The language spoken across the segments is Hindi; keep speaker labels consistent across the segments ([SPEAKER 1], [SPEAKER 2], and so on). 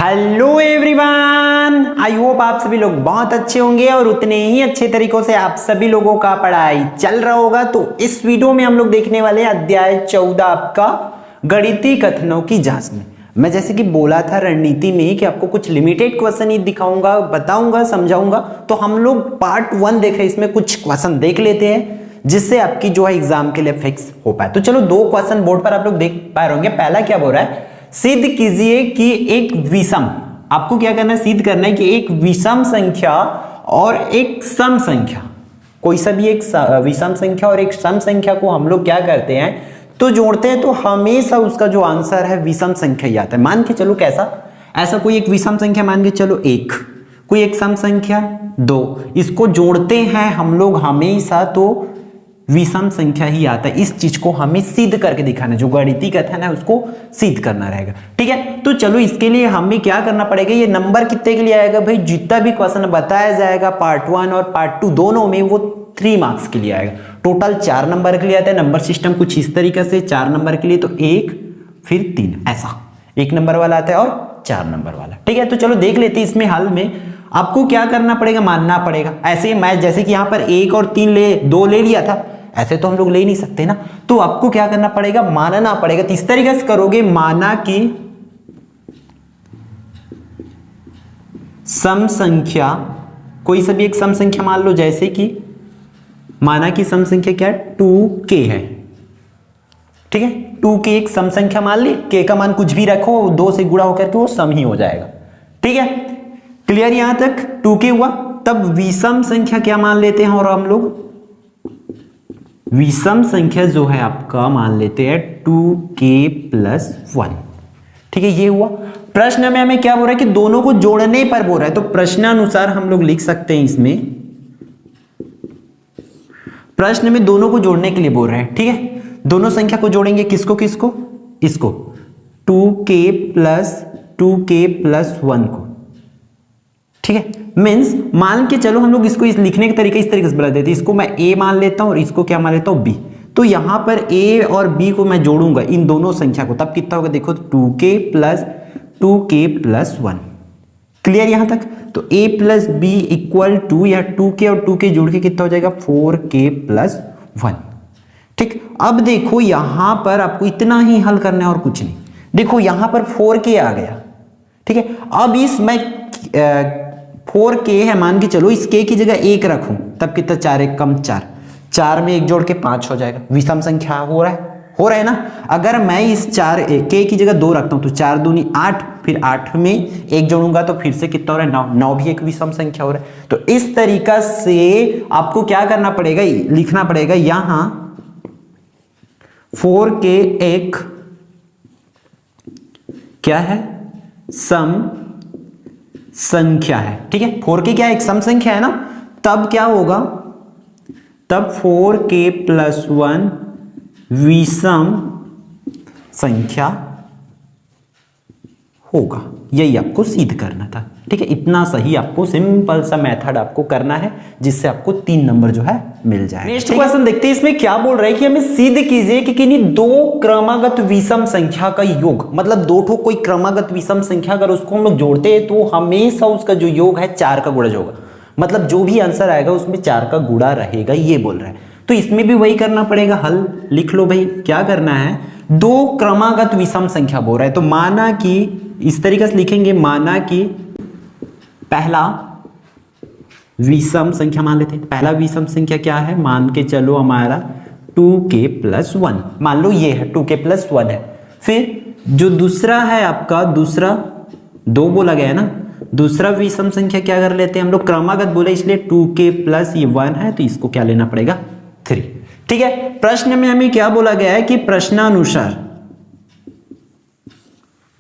[SPEAKER 1] हेलो एवरीवन, आई होप आप सभी लोग बहुत अच्छे होंगे और उतने ही अच्छे तरीकों से आप सभी लोगों का पढ़ाई चल रहा होगा। तो इस वीडियो में हम लोग देखने वाले हैं अध्याय 14 आपका गणितीय कथनों की जांच में। मैं जैसे कि बोला था रणनीति में कि आपको कुछ लिमिटेड क्वेश्चन ही दिखाऊंगा, बताऊंगा, समझाऊंगा। तो हम लोग पार्ट 1 देख रहे हैं, इसमें कुछ क्वेश्चन देख लेते हैं जिससे आपकी जो है एग्जाम के लिए फिक्स हो पाए। तो चलो दो क्वेश्चन बोर्ड पर आप लोग देख पा रहे होंगे। पहला क्या बोल रहा है, सिद्ध कीजिए कि एक विषम, आपको क्या करना है, सिद्ध करना है कि एक विषम संख्या और एक सम संख्या, कोई सा भी एक विषम संख्या और एक सम संख्या को हम लोग क्या करते हैं तो जोड़ते हैं, तो हमेशा उसका जो आंसर है विषम संख्या ही आता है। मान के चलो कैसा, ऐसा कोई एक विषम संख्या मान के चलो 1, कोई एक सम संख्या 2, इसको जोड़ते हैं हम लोग हमेशा तो विषम संख्या ही आता है। इस चीज को हमें सिद्ध करके दिखाना, जो गणितीय कथन है उसको सिद्ध करना रहेगा। ठीक है, तो चलो इसके लिए हमें क्या करना पड़ेगा, ये नंबर कितने के लिए आएगा भाई, जितना भी क्वेश्चन बताया जाएगा पार्ट 1 और पार्ट 2 दोनों में वो 3 मार्क्स के लिए आएगा। टोटल 4 नंबर के लिए आता है। नंबर सिस्टम कुछ इस तरीके से, 4 नंबर के लिए तो 1 फिर 3, ऐसा 1 नंबर वाला आता है और 4 नंबर वाला। ठीक है, तो चलो देख लेते हैं इसमें हल में आपको क्या करना पड़ेगा, मानना पड़ेगा। ऐसे मैं जैसे कि यहां पर 1 और 2 ले लिया था, ऐसे तो हम लोग ले नहीं सकते ना, तो आपको क्या करना पड़ेगा, मानना पड़ेगा। तो इस तरीके से करोगे, माना कि सम संख्या, कोई सा भी एक सम संख्या मान लो, जैसे कि माना कि सम संख्या क्या है, 2k है। ठीक है, 2k एक सम संख्या मान ली, k का मान कुछ भी रखो, 2 से गुणा होकर के वो सम ही हो जाएगा। ठीक है, क्लियर यहां तक 2k हुआ। तब विषम संख्या क्या मान लेते हैं, और हम लोग विषम संख्या जो है आपका मान लेते हैं 2k + 1। ठीक है, ये हुआ। प्रश्न में हमें क्या बोल रहा है कि दोनों को जोड़ने पर बोल रहा है, तो प्रश्नानुसार हम लोग लिख सकते हैं इसमें, प्रश्न में दोनों को जोड़ने के लिए बोल रहे हैं। ठीक है, दोनों संख्या को जोड़ेंगे, किसको किसको, इसको 2k + 1 को। ठीक है, मीन्स मान के चलो हम लोग इसको इस लिखने के तरीके इस तरीके से बता देते हैं, इसको मैं a मान लेता हूं और इसको क्या मान लेता हूं b। तो यहां पर a और b को मैं जोड़ूंगा, इन दोनों संख्या को, तब कितना होगा, देखो 2k + 1। क्लियर यहां तक। तो a + b = या 2k और 2k जोड़ के कितना हो जाएगा, 4k + 1। ठीक, अब देखो यहां पर आपको इतना ही हल करना है और कुछ नहीं। देखो यहां पर 4k आ गया। ठीक है, अब इस मैं 4k है मान के चलो, इस k की जगह 1 रखूं, तब कितना, 4 1 कम 4, 4 में 1 जोड़ के 5 हो जाएगा। विषम संख्या हो रहा है ना। अगर मैं इस 4k की जगह 2 रखता हूं तो 4 दूनी 8, फिर 8 में 1 जोड़ूंगा तो फिर से कितना हो रहा है, 9 भी एक विषम संख्या हो रहा है। तो इस तरीका से आपको क्या करना पड़ेगा, लिखना पड़ेगा यहां 4k एक क्या है, सम संख्या है। ठीक है, 4k क्या है, एक सम संख्या है ना। तब क्या होगा, तब 4k + 1 विषम संख्या होगा। यही आपको सिद्ध करना था। ठीक है, इतना सही आपको सिंपल सा मेथड आपको करना है, जिससे आपको 3 नंबर जो है मिल जाए। नेक्स्ट क्वेश्चन देखते हैं, इसमें क्या बोल रहा है कि हमें सिद्ध कीजिए कि किन्हीं 2 क्रमागत विषम संख्या का योग, मतलब 2 ठो कोई क्रमागत विषम संख्या अगर उसको हम लोग जोड़ते हैं तो हमेशा उसका जो योग है 4 का गुणज होगा। मतलब जो भी आंसर आएगा उसमें 4 का गुणा रहेगा, ये बोल रहा है। तो इसमें भी वही करना पड़ेगा, हल लिख लो भाई। क्या करना है, 2 क्रमागत विषम संख्या बोल रहा है, तो माना कि इस तरीके से लिखेंगे, माना कि पहला विषम संख्या मान लेते हैं। पहला विषम संख्या क्या है, मान के चलो हमारा 2k + 1, मान लो ये है 2k + 1 है। फिर जो दूसरा है आपका, दूसरा 2 बोला गया है ना, दूसरा विषम संख्या क्या कर लेते हैं हम लोग, क्रमागत बोले इसलिए 2k + ये 1 है, तो इसको क्या लेना पड़ेगा, 3। ठीक है, प्रश्न में हमें क्या बोला गया है कि प्रश्नानुसार,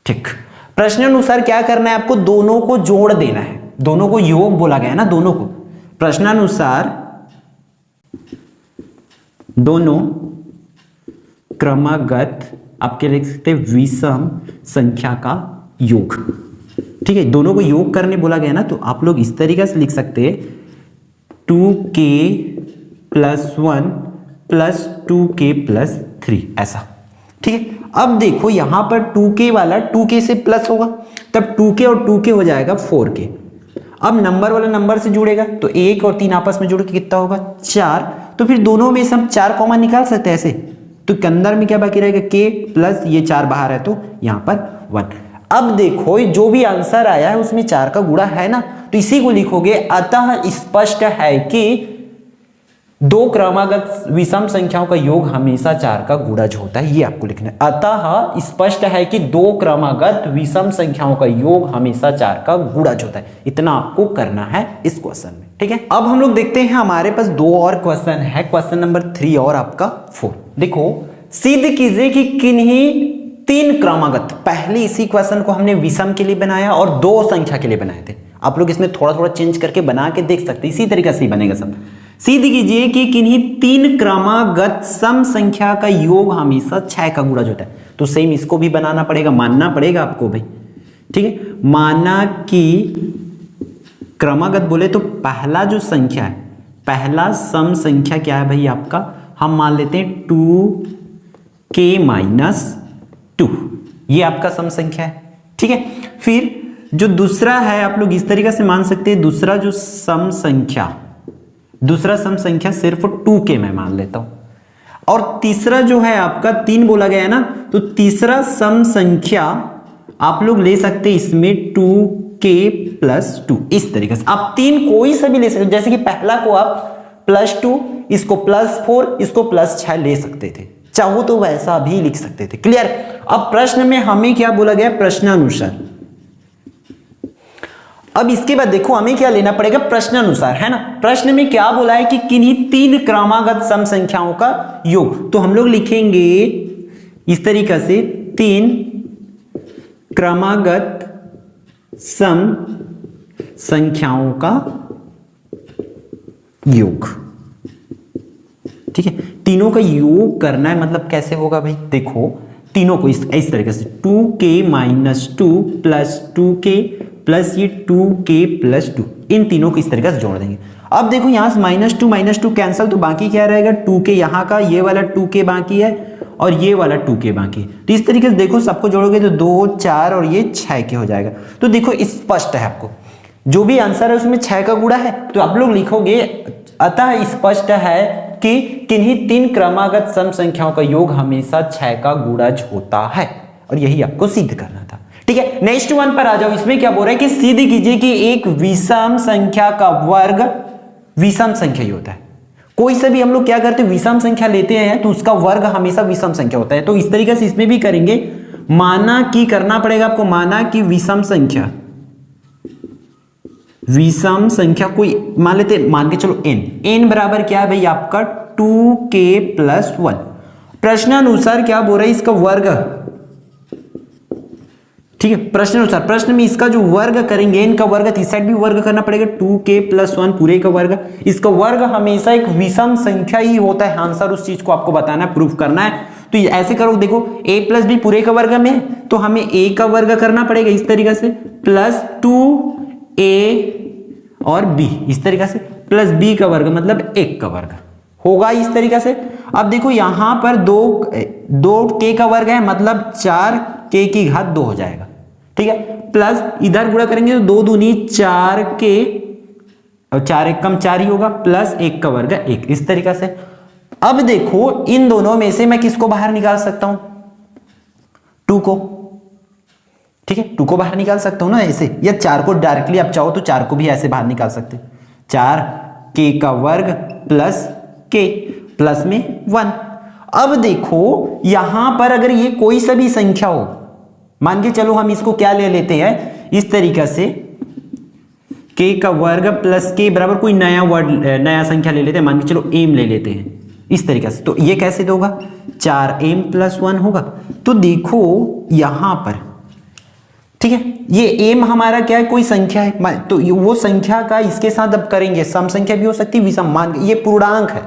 [SPEAKER 1] ठीक, प्रश्नानुसार क्या करना है आपको, दोनों को जोड़ देना है। दोनों को योग बोला गया है ना, दोनों को। प्रश्नानुसार दोनों क्रमागत आपके लिख सकते हैं विषम संख्या का योग। ठीक है, दोनों को योग करने बोला गया ना, तो आप लोग इस तरीके से लिख सकते हैं 2k + 1 + 2k + 3, ऐसा। ठीक है, अब देखो यहां पर 2k वाला 2k से प्लस होगा, तब 2k और 2k हो जाएगा 4k। अब नंबर वाला नंबर से जुड़ेगा तो 1 और 3 आपस में जुड़ के कितना होगा 4। तो फिर दोनों में से हम 4 कॉमन निकाल सकते हैं ऐसे, तो अंदर में क्या बाकी रहेगा k प्लस ये 4 बाहर है तो यहां पर 1। अब देखो जो भी आंसर आया है उसमें 4 का गुणा है ना, तो इसी को लिखोगे अतः स्पष्ट है कि दो क्रमागत विषम संख्याओं का योग हमेशा 4 का गुणज होता है। ये आपको लिखना है, अतः स्पष्ट है कि दो क्रमागत विषम संख्याओं का योग हमेशा 4 का गुणज होता है। इतना आपको करना है इस क्वेश्चन में, ठीक है। अब हम लोग देखते हैं हमारे पास 2 और क्वेश्चन है, क्वेश्चन नंबर 3 और आपका 4। देखो सिद्ध कीजिए कि किन्हीं 3 क्रमागत, पहले इसी क्वेश्चन को हमने विषम के लिए बनाया और 2 संख्या के लिए बनाए थे। आप लोग इसमें थोड़ा थोड़ा चेंज करके बना के देख सकते हैं, इसी तरीके से ही बनेगा सब। सिद्ध कीजिए कि किन्हीं 3 क्रमागत सम संख्या का योग हमेशा 6 का गुणज होता है। तो सेम इसको भी बनाना पड़ेगा, मानना पड़ेगा आपको भाई, ठीक है। माना कि क्रमागत बोले तो पहला जो संख्या है, पहला सम संख्या क्या है भाई आपका, हम मान लेते हैं 2k-2, ये आपका सम संख्या है, ठीक है। फिर जो दूसरा है आप लोग इस तरीके से मान सकते हैं, दूसरा जो सम संख्या, दूसरा सम संख्या सिर्फ 2k मैं मान लेता हूं। और तीसरा जो है आपका 3 बोला गया है ना, तो तीसरा सम संख्या आप लोग ले सकते हैं इसमें 2k+2, इस तरीके से आप 3 कोई सा भी ले सकते, जैसे कि पहला को आप +2, इसको +4, इसको +6 ले सकते थे, चाहो तो वैसा भी लिख सकते थे। क्लियर। अब प्रश्न में हमें क्या बोला गया, प्रश्नानुसार। अब इसके बाद देखो हमें क्या लेना पड़ेगा, प्रश्नानुसार, है ना। प्रश्न में क्या बोला है कि किन्हीं 3 क्रमागत सम संख्याओं का योग, तो हम लोग लिखेंगे इस तरीके से 3 क्रमागत सम संख्याओं का योग, ठीक है। तीनों का योग करना है, मतलब कैसे होगा भाई, देखो तीनों को इस तरीके से 2k-2 प्लस 2k प्लस ये 2k+2, इन तीनों को इस तरीके से जोड़ देंगे। अब देखो यहां से -2 कैंसिल, तो बाकी क्या रहेगा 2k, यहां का ये वाला 2k बाकी है और ये वाला 2k बाकी है। तो इस तरीके से देखो सबको जोड़ोगे तो 2, 4 और ये 6k हो जाएगा। तो देखो स्पष्ट है, आपको जो भी आंसर है उसमें 6 का गुणा है, तो आप लोग लिखोगे अतः स्पष्ट है कि किन्हीं 3 क्रमागत सम संख्याओं का योग हमेशा 6 का गुणज होता है, और यही आपको सिद्ध करना था, ठीक है। नेक्स्ट वन पर आ जाओ। इसमें क्या बोल रहा है कि सिद्ध कीजिए कि एक विषम संख्या का वर्ग विषम संख्या ही होता है। कोई से भी हम लोग क्या करते हैं, विषम संख्या लेते हैं तो उसका वर्ग हमेशा विषम संख्या होता है। तो इस तरीके से इसमें भी करेंगे, माना कि करना पड़ेगा आपको, माना कि विषम संख्या कोई मान लेते, मान के चलो n बराबर क्या है भाई आपका 2k+1। प्रश्नानुसार क्या बोल रहा है, इसका वर्ग, ठीक है। प्रश्नानुसार, प्रश्न में इसका जो वर्ग करेंगे, n का वर्ग, इस साइड भी वर्ग करना पड़ेगा, 2k+1 पूरे का वर्ग। इसका वर्ग हमेशा एक विषम संख्या ही होता है, आंसर उस चीज को आपको बताना है, प्रूफ करना है। तो ऐसे करो, देखो a+b पूरे का वर्ग में है तो हमें a का वर्ग करना पड़ेगा इस तरीके से, +2a और b, इस तरीके से, +b का वर्ग मतलब 1 का वर्ग होगा इस तरीके से। अब देखो यहां पर 2k का वर्ग है, मतलब 4k² हो जाएगा, ठीक है। प्लस इधर गुणा करेंगे तो 2 दूनी 4k और 4 1 कम 4 ही होगा, प्लस 1 का वर्ग 1, इस तरीके से। अब देखो इन दोनों में से मैं किसको बाहर निकाल सकता हूं, 2 को, ठीक है। 2 को बाहर निकाल सकता हूं ना ऐसे, या 4 को डायरेक्टली आप चाहो तो 4 को भी ऐसे बाहर निकाल सकते हैं। 4k का वर्ग प्लस k प्लस में 1। अब देखो यहां पर अगर ये कोई सा भी संख्या हो, मान के चलो हम इसको क्या ले लेते हैं इस तरीका से, k का वर्ग प्लस k बराबर कोई नया संख्या ले लेते हैं, मान के चलो m ले लेते हैं इस तरीके से। तो ये कैसे होगा, 4m+1 होगा। तो देखो यहां पर, ठीक है, ये m हमारा क्या है, कोई संख्या है, तो वो संख्या का इसके साथ अब करेंगे, सम संख्या भी हो सकती है, विषम, मान ये पूर्णांक है,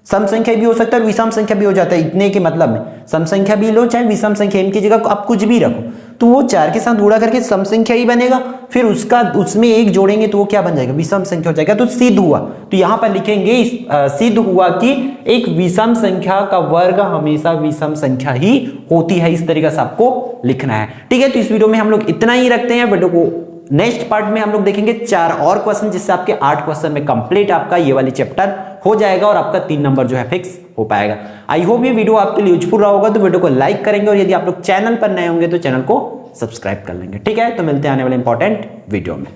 [SPEAKER 1] सम संख्या भी हो सकता है, विषम संख्या भी हो जाता है, इतने के मतलब में सम संख्या भी लो चाहे विषम संख्या, इनकी जगह आप कुछ भी रखो। तो वो 4 के साथ गुणा करके सम संख्या ही बनेगा, फिर उसमें 1 जोड़ेंगे तो वो क्या बन जाएगा, विषम संख्या हो जाएगा। तो सिद्ध हुआ, तो यहां पर लिखेंगे सिद्ध हुआ कि एक विषम संख्या का वर्ग हमेशा विषम संख्या ही होती है। इस तरीके से आपको लिखना है, ठीक है। तो इस वीडियो में हम लोग इतना ही रखते हैं। वीडियो को नेक्स्ट पार्ट में हम लोग देखेंगे 4 और क्वेश्चन, जिससे आपके 8 क्वेश्चन में कंप्लीट आपका ये वाली चैप्टर हो जाएगा और आपका 3 नंबर जो है फिक्स हो पाएगा। आई होप ये वीडियो आपके लिए यूजफुल रहा होगा। तो वीडियो को लाइक करेंगे और यदि आप लोग चैनल पर नए होंगे तो चैनल को सब्सक्राइब कर लेंगे, ठीक है। तो मिलते हैं आने वाले इंपॉर्टेंट वीडियो में।